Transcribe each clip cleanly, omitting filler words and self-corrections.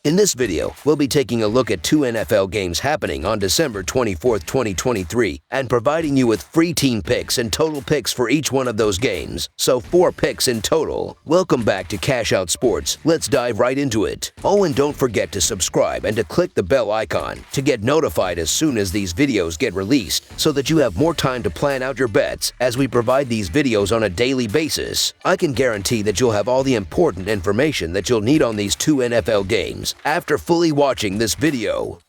In this video, we'll be taking a look at two NFL games happening on December 24, 2023, and providing you with free team picks and total picks for each one of those games, so 4 picks in total. Welcome back to Cash Out Sports. Let's dive right into it. Oh, and don't forget to subscribe and to click the bell icon to get notified as soon as these videos get released, so that you have more time to plan out your bets as we provide these videos on a daily basis. I can guarantee that you'll have all the important information that you'll need on these two NFL games after fully watching this video.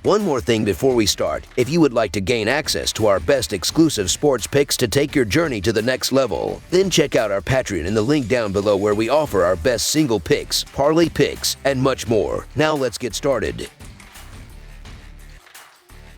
One more thing before we start: if you would like to gain access to our best exclusive sports picks to take your journey to the next level, then check out our Patreon in the link down below, where we offer our best single picks, parlay picks, and much more. Now let's get started.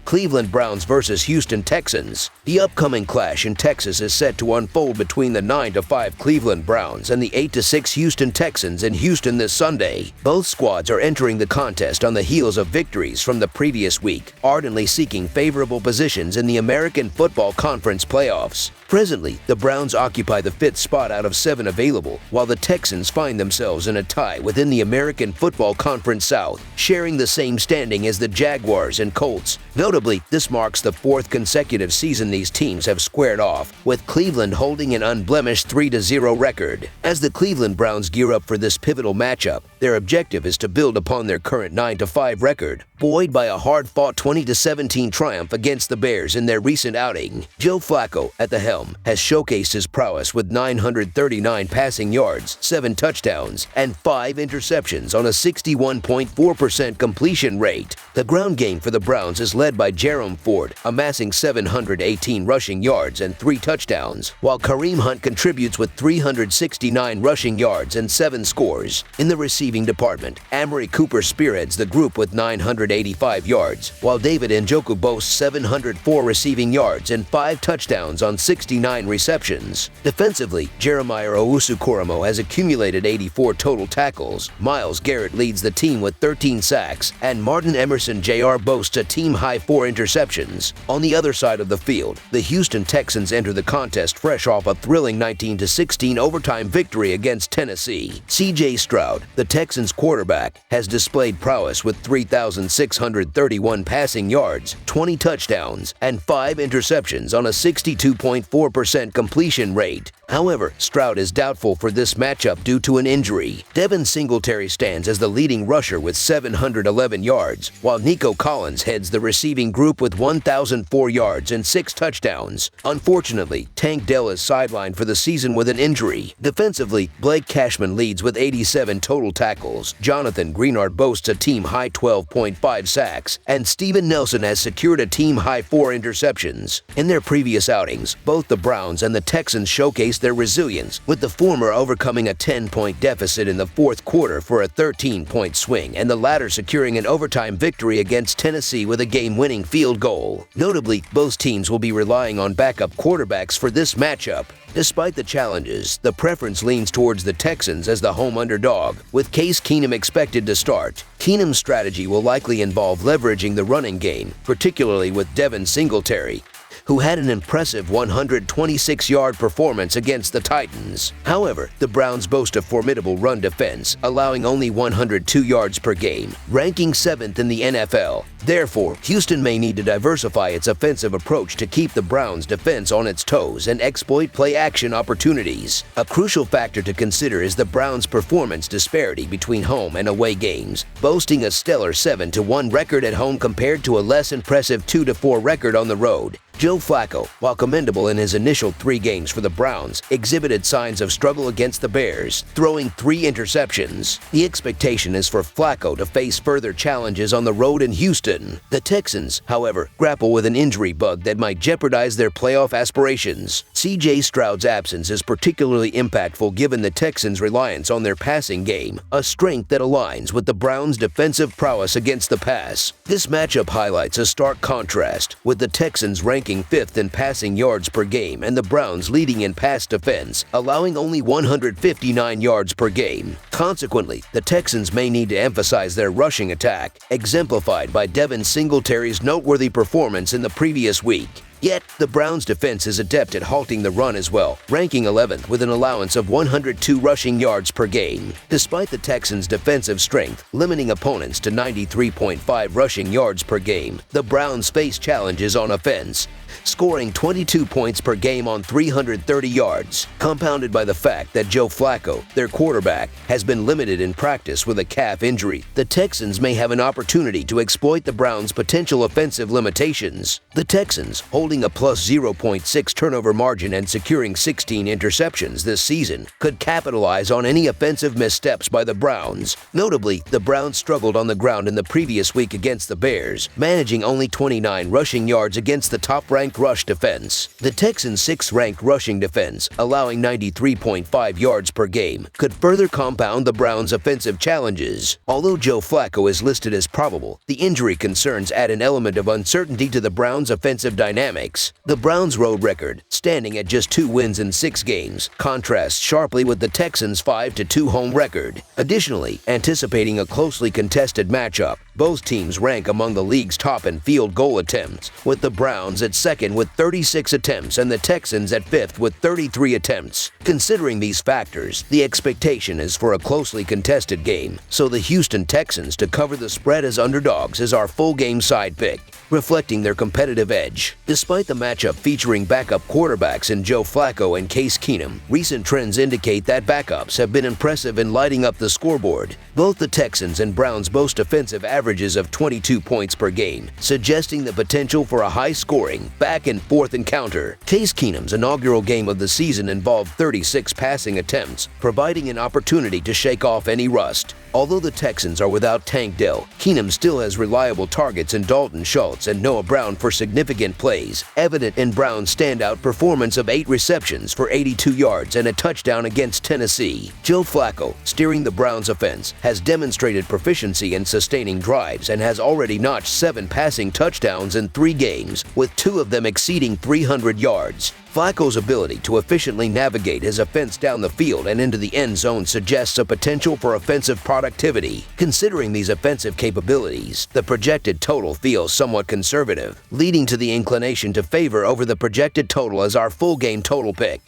Cleveland Browns versus Houston Texans. The upcoming clash in Texas is set to unfold between the 9-5 Cleveland Browns and the 8-6 Houston Texans in Houston this Sunday. Both squads are entering the contest on the heels of victories from the previous week, ardently seeking favorable positions in the American Football Conference playoffs. Presently, the Browns occupy the 5th spot out of 7 available, while the Texans find themselves in a tie within the American Football Conference South, sharing the same standing as the Jaguars and Colts. Notably, this marks the 4th consecutive season these teams have squared off, with Cleveland holding an unblemished 3-0 record. As the Cleveland Browns gear up for this pivotal matchup, their objective is to build upon their current 9-5 record, buoyed by a hard-fought 20-17 triumph against the Bears in their recent outing. Joe Flacco, at the helm, has showcased his prowess with 939 passing yards, 7 touchdowns, and 5 interceptions on a 61.4% completion rate. The ground game for the Browns is led by Jerome Ford, amassing 718 rushing yards and 3 touchdowns, while Kareem Hunt contributes with 369 rushing yards and 7 scores. In the receiving department, Amari Cooper spearheads the group with 985 yards, while David Njoku boasts 704 receiving yards and 5 touchdowns on 69 receptions. Defensively, Jeremiah Owusu-Koramoah has accumulated 84 total tackles, Myles Garrett leads the team with 13 sacks, and Martin Emerson Jr. boasts a team-high 4 interceptions. On the other side of the field, the Houston Texans enter the contest fresh off a thrilling 19-16 overtime victory against Tennessee. C.J. Stroud, the Texans quarterback, has displayed prowess with 3,631 passing yards, 20 touchdowns, and 5 interceptions on a 62.4% completion rate. However, Stroud is doubtful for this matchup due to an injury. Devin Singletary stands as the leading rusher with 711 yards, while Nico Collins heads the receiving group with 1,004 yards and 6 touchdowns. Unfortunately, Tank Dell is sidelined for the season with an injury. Defensively, Blake Cashman leads with 87 total tackles, Jonathan Greenard boasts a team-high 12.5 sacks, and Steven Nelson has secured a team-high 4 interceptions. In their previous outings, both the Browns and the Texans showcased their resilience, with the former overcoming a 10-point deficit in the 4th quarter for a 13-point swing, and the latter securing an overtime victory against Tennessee with a game-winning field goal. Notably, both teams will be relying on backup quarterbacks for this matchup. Despite the challenges, the preference leans towards the Texans as the home underdog, with Case Keenum expected to start. Keenum's strategy will likely involve leveraging the running game, particularly with Devin Singletary, who had an impressive 126-yard performance against the Titans. However, the Browns boast a formidable run defense, allowing only 102 yards per game, ranking 7th in the NFL. Therefore, Houston may need to diversify its offensive approach to keep the Browns' defense on its toes and exploit play-action opportunities. A crucial factor to consider is the Browns' performance disparity between home and away games, boasting a stellar 7-1 record at home compared to a less impressive 2-4 record on the road. Joe Flacco, while commendable in his initial 3 games for the Browns, exhibited signs of struggle against the Bears, throwing 3 interceptions. The expectation is for Flacco to face further challenges on the road in Houston. The Texans, however, grapple with an injury bug that might jeopardize their playoff aspirations. C.J. Stroud's absence is particularly impactful given the Texans' reliance on their passing game, a strength that aligns with the Browns' defensive prowess against the pass. This matchup highlights a stark contrast, with the Texans ranking 5th in passing yards per game and the Browns leading in pass defense, allowing only 159 yards per game. Consequently, the Texans may need to emphasize their rushing attack, exemplified by Devin Singletary's noteworthy performance in the previous week. Yet, the Browns' defense is adept at halting the run as well, ranking 11th with an allowance of 102 rushing yards per game. Despite the Texans' defensive strength, limiting opponents to 93.5 rushing yards per game, the Browns face challenges on offense, scoring 22 points per game on 330 yards, compounded by the fact that Joe Flacco, their quarterback, has been limited in practice with a calf injury. The Texans may have an opportunity to exploit the Browns' potential offensive limitations. The Texans, holding a plus 0.6 turnover margin and securing 16 interceptions this season, could capitalize on any offensive missteps by the Browns. Notably, the Browns struggled on the ground in the previous week against the Bears, managing only 29 rushing yards against the top-ranked rush defense. The Texans' 6th-ranked rushing defense, allowing 93.5 yards per game, could further compound the Browns' offensive challenges. Although Joe Flacco is listed as probable, the injury concerns add an element of uncertainty to the Browns' offensive dynamics. The Browns' road record, standing at just 2 wins in 6 games, contrasts sharply with the Texans' 5-2 home record. Additionally, anticipating a closely contested matchup, both teams rank among the league's top in field goal attempts, with the Browns at second with 36 attempts and the Texans at 5th with 33 attempts. Considering these factors, the expectation is for a closely contested game, so the Houston Texans to cover the spread as underdogs is our full game side pick, reflecting their competitive edge. Despite the matchup featuring backup quarterbacks in Joe Flacco and Case Keenum, recent trends indicate that backups have been impressive in lighting up the scoreboard. Both the Texans and Browns boast offensive averages of 22 points per game, suggesting the potential for a high-scoring, back-and-forth encounter. Case Keenum's inaugural game of the season involved 36 passing attempts, providing an opportunity to shake off any rust. Although the Texans are without Tank Dell, Keenum still has reliable targets in Dalton Schultz and Noah Brown for significant plays, evident in Brown's standout performance of 8 receptions for 82 yards and a touchdown against Tennessee. Joe Flacco, steering the Browns' offense, has demonstrated proficiency in sustaining drives and has already notched 7 passing touchdowns in 3 games, with 2 of them exceeding 300 yards. Flacco's ability to efficiently navigate his offense down the field and into the end zone suggests a potential for offensive productivity. Considering these offensive capabilities, the projected total feels somewhat conservative, leading to the inclination to favor over the projected total as our full game total pick.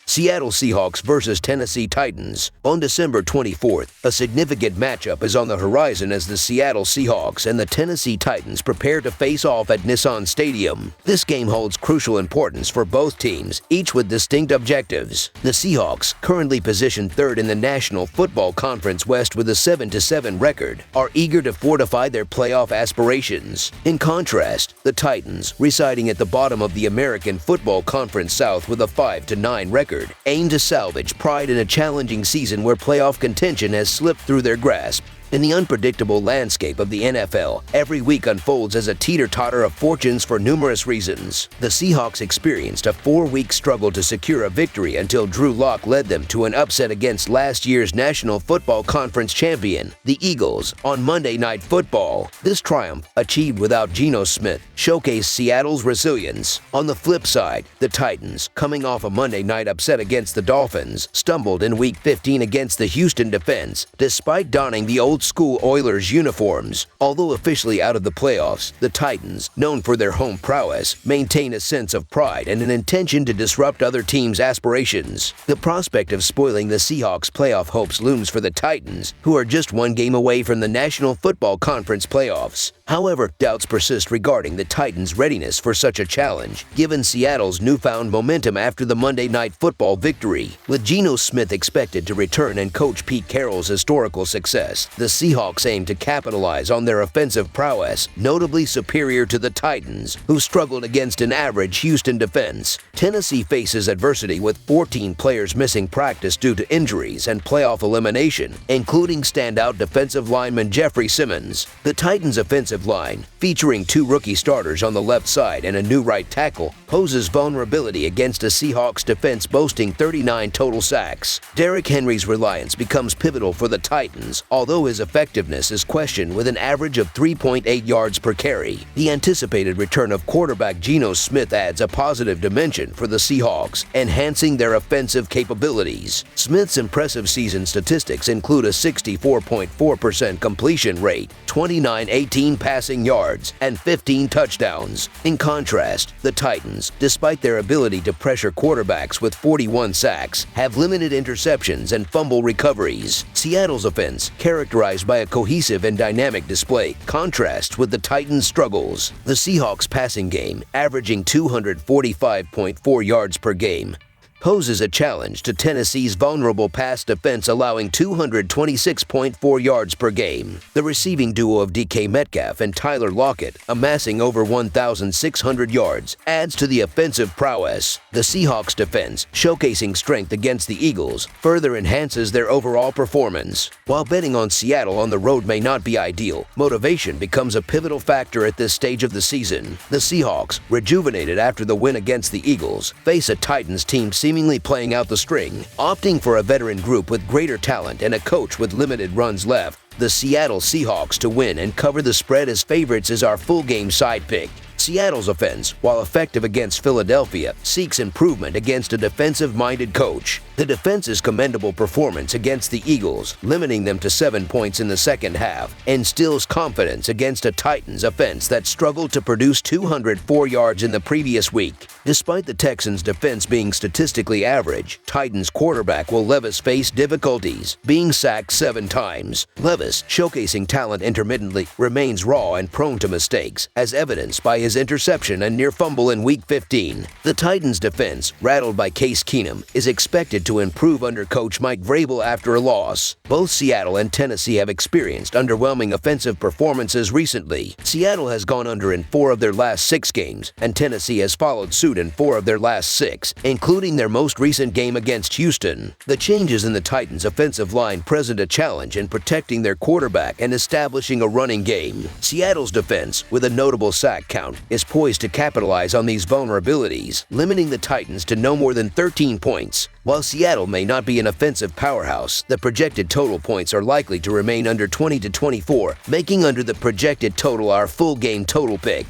Seattle Seahawks versus Tennessee Titans. On December 24th, a significant matchup is on the horizon as the Seattle Seahawks and the Tennessee Titans prepare to face off at Nissan Stadium. This game holds crucial importance for both teams, each with distinct objectives. The Seahawks, currently positioned 3rd in the National Football Conference West with a 7-7 record, are eager to fortify their playoff aspirations. In contrast, the Titans, residing at the bottom of the American Football Conference South with a 5-9 record, aim to salvage pride in a challenging season where playoff contention has slipped through their grasp. In the unpredictable landscape of the NFL, every week unfolds as a teeter-totter of fortunes for numerous reasons. The Seahawks experienced a 4-week struggle to secure a victory until Drew Lock led them to an upset against last year's National Football Conference champion, the Eagles, on Monday Night Football. This triumph, achieved without Geno Smith, showcased Seattle's resilience. On the flip side, the Titans, coming off a Monday night upset against the Dolphins, stumbled in Week 15 against the Houston defense, despite donning the old-school Oilers uniforms. Although officially out of the playoffs, the Titans, known for their home prowess, maintain a sense of pride and an intention to disrupt other teams' aspirations. The prospect of spoiling the Seahawks' playoff hopes looms for the Titans, who are just 1 game away from the National Football Conference playoffs. However, doubts persist regarding the Titans' readiness for such a challenge, given Seattle's newfound momentum after the Monday Night Football victory. With Geno Smith expected to return and coach Pete Carroll's historical success, the Seahawks aim to capitalize on their offensive prowess, notably superior to the Titans, who struggled against an average Houston defense. Tennessee faces adversity with 14 players missing practice due to injuries and playoff elimination, including standout defensive lineman Jeffrey Simmons. The Titans' offensive line, featuring 2 rookie starters on the left side and a new right tackle, poses vulnerability against a Seahawks defense boasting 39 total sacks. Derrick Henry's reliance becomes pivotal for the Titans, although his effectiveness is questioned with an average of 3.8 yards per carry. The anticipated return of quarterback Geno Smith adds a positive dimension for the Seahawks, enhancing their offensive capabilities. Smith's impressive season statistics include a 64.4% completion rate, 29-18 passing yards and 15 touchdowns. In contrast, the Titans, despite their ability to pressure quarterbacks with 41 sacks, have limited interceptions and fumble recoveries. Seattle's offense, characterized by a cohesive and dynamic display, contrasts with the Titans' struggles. The Seahawks' passing game, averaging 245.4 yards per game, poses a challenge to Tennessee's vulnerable pass defense, allowing 226.4 yards per game. The receiving duo of DK Metcalf and Tyler Lockett, amassing over 1,600 yards, adds to the offensive prowess. The Seahawks defense, showcasing strength against the Eagles, further enhances their overall performance. While betting on Seattle on the road may not be ideal, motivation becomes a pivotal factor at this stage of the season. The Seahawks, rejuvenated after the win against the Eagles, face a Titans team seemingly playing out the string, opting for a veteran group with greater talent and a coach with limited runs left. The Seattle Seahawks to win and cover the spread as favorites is our full game side pick. Seattle's offense, while effective against Philadelphia, seeks improvement against a defensive-minded coach. The defense's commendable performance against the Eagles, limiting them to 7 points in the second half, instills confidence against a Titans offense that struggled to produce 204 yards in the previous week. Despite the Texans' defense being statistically average, Titans quarterback Will Levis faced difficulties, being sacked 7 times. Levis, showcasing talent intermittently, remains raw and prone to mistakes, as evidenced by his interception and near fumble in Week 15. The Titans' defense, rattled by Case Keenum, is expected to improve under coach Mike Vrabel after a loss. Both Seattle and Tennessee have experienced underwhelming offensive performances recently. Seattle has gone under in 4 of their last 6 games, and Tennessee has followed suit in 4 of their last 6, including their most recent game against Houston. The changes in the Titans' offensive line present a challenge in protecting their quarterback and establishing a running game. Seattle's defense, with a notable sack count, is poised to capitalize on these vulnerabilities, limiting the Titans to no more than 13 points. While Seattle may not be an offensive powerhouse, the projected total points are likely to remain under 20 to 24, making under the projected total our full game total pick.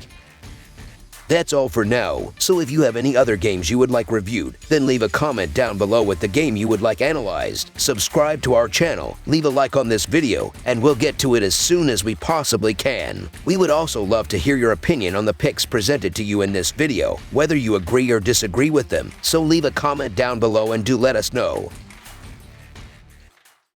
That's all for now, so if you have any other games you would like reviewed, then leave a comment down below with the game you would like analyzed. Subscribe to our channel, leave a like on this video, and we'll get to it as soon as we possibly can. We would also love to hear your opinion on the picks presented to you in this video, whether you agree or disagree with them, so leave a comment down below and do let us know.